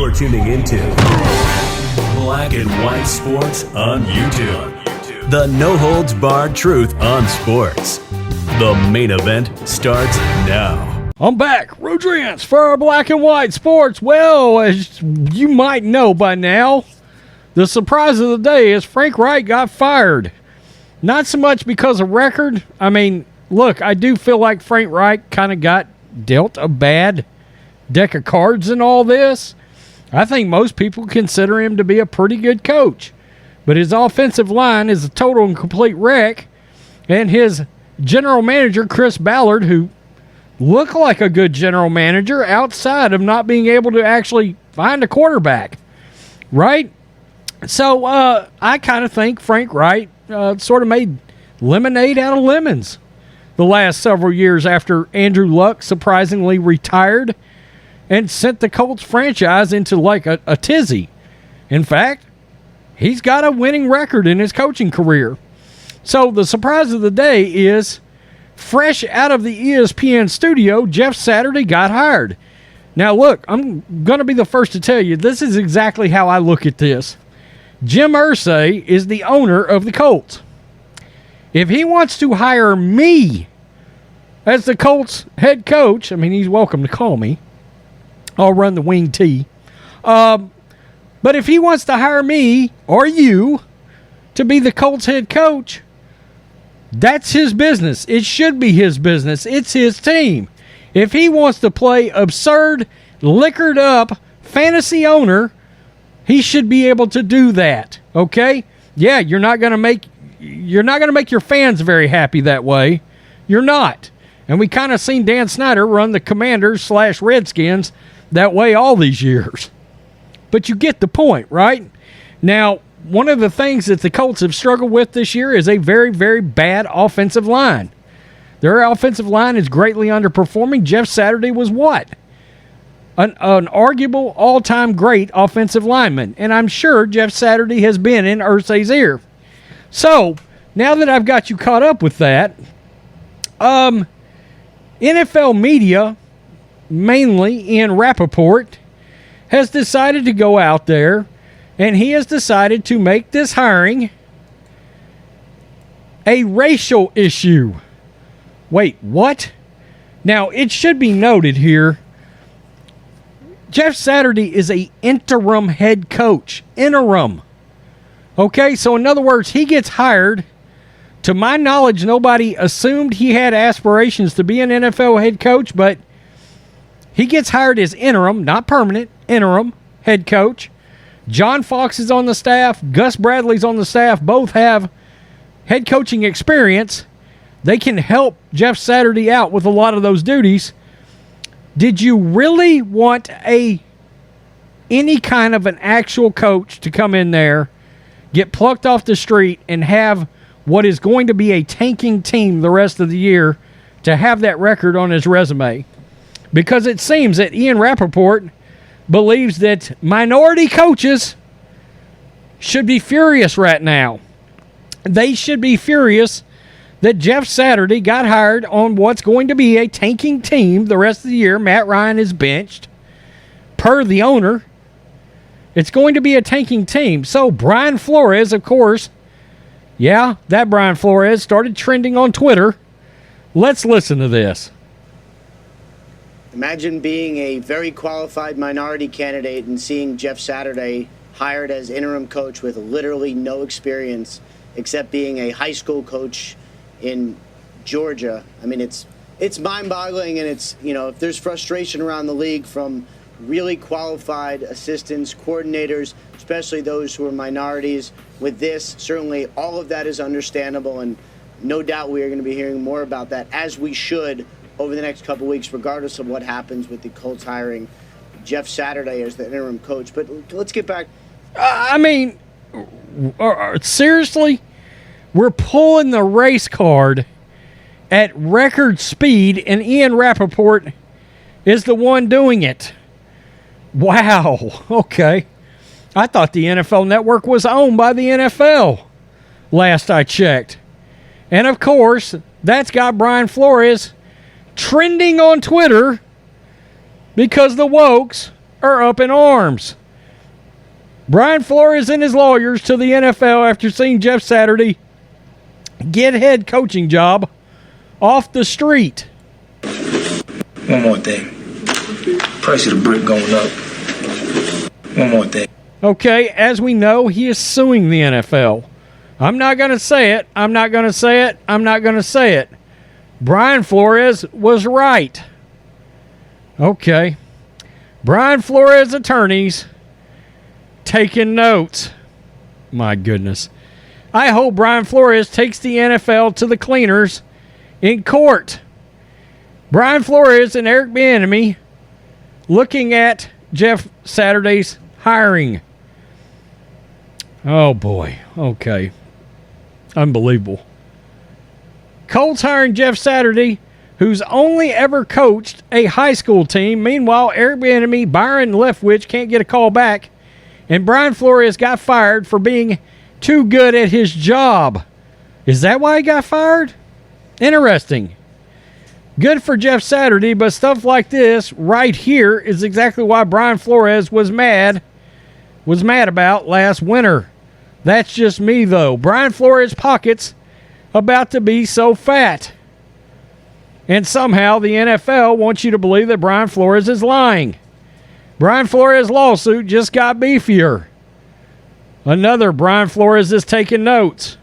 You're tuning into Black and White Sports on YouTube. The no-holds-barred truth on sports. The main event starts now. I'm back, Rodriguez, for Black and White Sports. Well, as you might know by now, the surprise of the day is Frank Reich got fired. Not so much because of record. I mean, look, I do feel like Frank Reich kind of got dealt a bad deck of cards in all this. I think most people consider him to be a pretty good coach. But his offensive line is a total and complete wreck. And his general manager, Chris Ballard, who looked like a good general manager outside of not being able to actually find a quarterback. Right? So I kind of think Frank Reich sort of made lemonade out of lemons the last several years after Andrew Luck surprisingly retired and sent the Colts franchise into like a tizzy. In fact, he's got a winning record in his coaching career. So the surprise of the day is, fresh out of the ESPN studio, Jeff Saturday got hired. Now look, I'm going to be the first to tell you, this is exactly how I look at this. Jim Irsay is the owner of the Colts. If he wants to hire me as the Colts head coach, I mean, he's welcome to call me. I'll run the wing tee. But if he wants to hire me or you to be the Colts head coach, that's his business. It should be his business. It's his team. If he wants to play absurd, liquored up fantasy owner, he should be able to do that. Okay? Yeah, you're not going to make your fans very happy that way. You're not. And we kind of seen Dan Snyder run the Commanders/Redskins that way all these years. But you get the point, right? Now, one of the things that the Colts have struggled with this year is a very, very bad offensive line. Their offensive line is greatly underperforming. Jeff Saturday was what? An arguable all-time great offensive lineman. And I'm sure Jeff Saturday has been in Irsay's ear. So, now that I've got you caught up with that, NFL media, mainly Ian Rapoport, has decided to go out there, and he has decided to make this hiring a racial issue. Wait, what? Now, it should be noted here, Jeff Saturday is an interim head coach. Interim. Okay, so in other words, he gets hired. To my knowledge, nobody assumed he had aspirations to be an NFL head coach, but he gets hired as interim, not permanent, interim head coach. John Fox is on the staff. Gus Bradley's on the staff. Both have head coaching experience. They can help Jeff Saturday out with a lot of those duties. Did you really want any kind of an actual coach to come in there, get plucked off the street, and have what is going to be a tanking team the rest of the year to have that record on his resume? Because it seems that Ian Rapoport believes that minority coaches should be furious right now. They should be furious that Jeff Saturday got hired on what's going to be a tanking team the rest of the year. Matt Ryan is benched. Per the owner, it's going to be a tanking team. So Brian Flores, of course, yeah, that Brian Flores started trending on Twitter. Let's listen to this. Imagine being a very qualified minority candidate and seeing Jeff Saturday hired as interim coach with literally no experience except being a high school coach in Georgia. I mean, it's mind-boggling, and it's, you know, if there's frustration around the league from really qualified assistants, coordinators, especially those who are minorities, with this, certainly all of that is understandable, and no doubt we are going to be hearing more about that, as we should, over the next couple weeks, regardless of what happens with the Colts hiring Jeff Saturday as the interim coach. But let's get back. I mean, seriously? We're pulling the race card at record speed, and Ian Rapoport is the one doing it. Wow. Okay. I thought the NFL Network was owned by the NFL, last I checked. And, of course, that's got Brian Flores trending on Twitter because the wokes are up in arms. Brian Flores and his lawyers to the NFL after seeing Jeff Saturday get head coaching job off the street. One more thing. Price of the brick going up. One more thing. Okay, as we know, he is suing the NFL. I'm not going to say it. I'm not going to say it. I'm not going to say it. Brian Flores was right. Okay. Brian Flores attorneys taking notes. My goodness. I hope Brian Flores takes the NFL to the cleaners in court. Brian Flores and Eric Bieniemy looking at Jeff Saturday's hiring. Oh boy. Okay. Unbelievable. Colts hiring Jeff Saturday, who's only ever coached a high school team. Meanwhile, Eric Bieniemy, Byron Leftwich can't get a call back, and Brian Flores got fired for being too good at his job. Is that why he got fired? Interesting. Good for Jeff Saturday, but stuff like this right here is exactly why Brian Flores was mad about last winter. That's just me, though. Brian Flores' pockets about to be so fat. And somehow the NFL wants you to believe that Brian Flores is lying. Brian Flores' lawsuit just got beefier. Another Brian Flores is taking notes.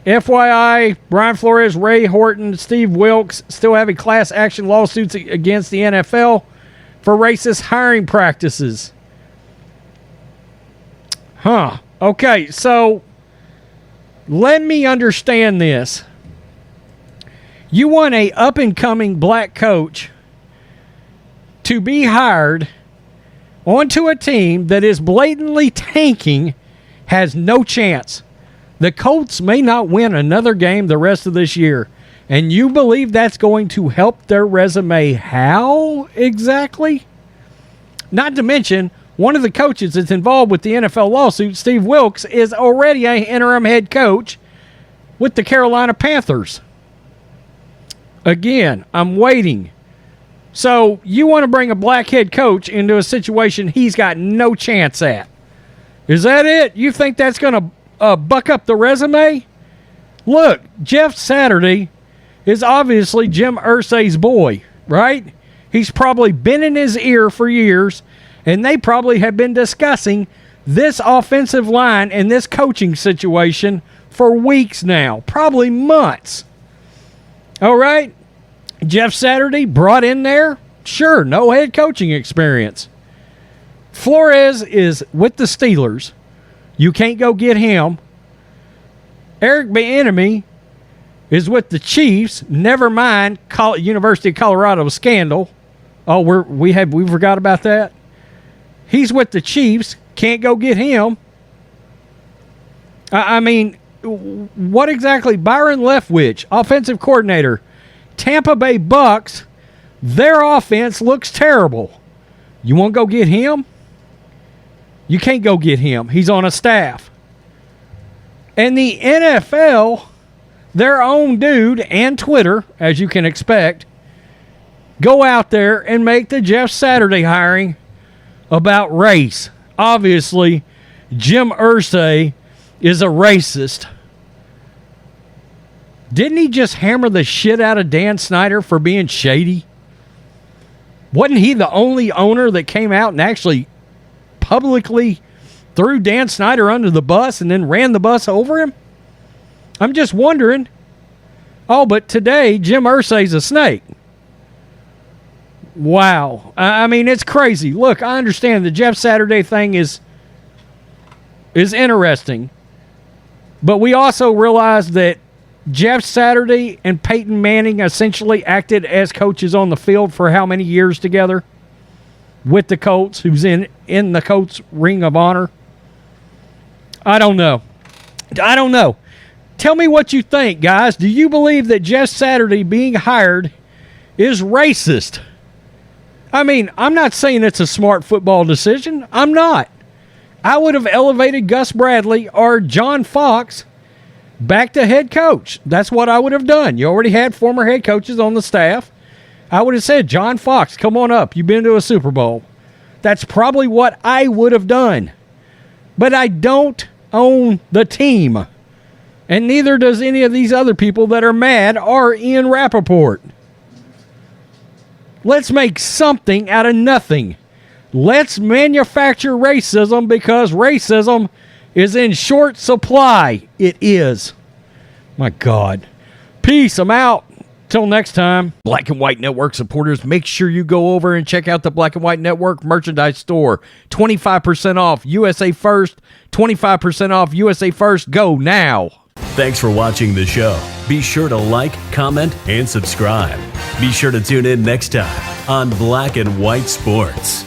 FYI, Brian Flores, Ray Horton, Steve Wilkes still having class action lawsuits against the NFL for racist hiring practices. Huh. Okay, so let me understand this. You want a up-and-coming black coach to be hired onto a team that is blatantly tanking, has no chance. The Colts may not win another game the rest of this year, and you believe that's going to help their resume. How exactly? Not to mention, one of the coaches that's involved with the NFL lawsuit, Steve Wilkes, is already an interim head coach with the Carolina Panthers. Again, I'm waiting. So you want to bring a black head coach into a situation he's got no chance at. Is that it? You think that's going to buck up the resume? Look, Jeff Saturday is obviously Jim Irsay's boy, right? He's probably been in his ear for years, and they probably have been discussing this offensive line and this coaching situation for weeks now, probably months. All right? Jeff Saturday brought in there? Sure, no head coaching experience. Flores is with the Steelers. You can't go get him. Eric Bieniemy is with the Chiefs. Never mind University of Colorado scandal. Oh, we forgot about that. He's with the Chiefs. Can't go get him. I mean, what exactly? Byron Leftwich, offensive coordinator. Tampa Bay Bucks, their offense looks terrible. You want to go get him? You can't go get him. He's on a staff. And the NFL, their own dude and Twitter, as you can expect, go out there and make the Jeff Saturday hiring about race. Obviously, Jim Irsay is a racist. Didn't he just hammer the shit out of Dan Snyder for being shady? Wasn't he the only owner that came out and actually publicly threw Dan Snyder under the bus and then ran the bus over him? I'm just wondering. Oh, but today, Jim Irsay's a snake. Wow. I mean, it's crazy. Look, I understand the Jeff Saturday thing is interesting. But we also realize that Jeff Saturday and Peyton Manning essentially acted as coaches on the field for how many years together with the Colts, who's in the Colts Ring of Honor? I don't know. Tell me what you think, guys. Do you believe that Jeff Saturday being hired is racist? I mean, I'm not saying it's a smart football decision. I'm not. I would have elevated Gus Bradley or John Fox back to head coach. That's what I would have done. You already had former head coaches on the staff. I would have said, John Fox, come on up. You've been to a Super Bowl. That's probably what I would have done. But I don't own the team. And neither does any of these other people that are mad or in Rapoport. Let's make something out of nothing. Let's manufacture racism because racism is in short supply. It is. My God. Peace. I'm out. Till next time. Black and White Network supporters, make sure you go over and check out the Black and White Network merchandise store. 25% off USA First. 25% off USA First. Go now. Thanks for watching the show. Be sure to like, comment, and subscribe. Be sure to tune in next time on Black and White Sports.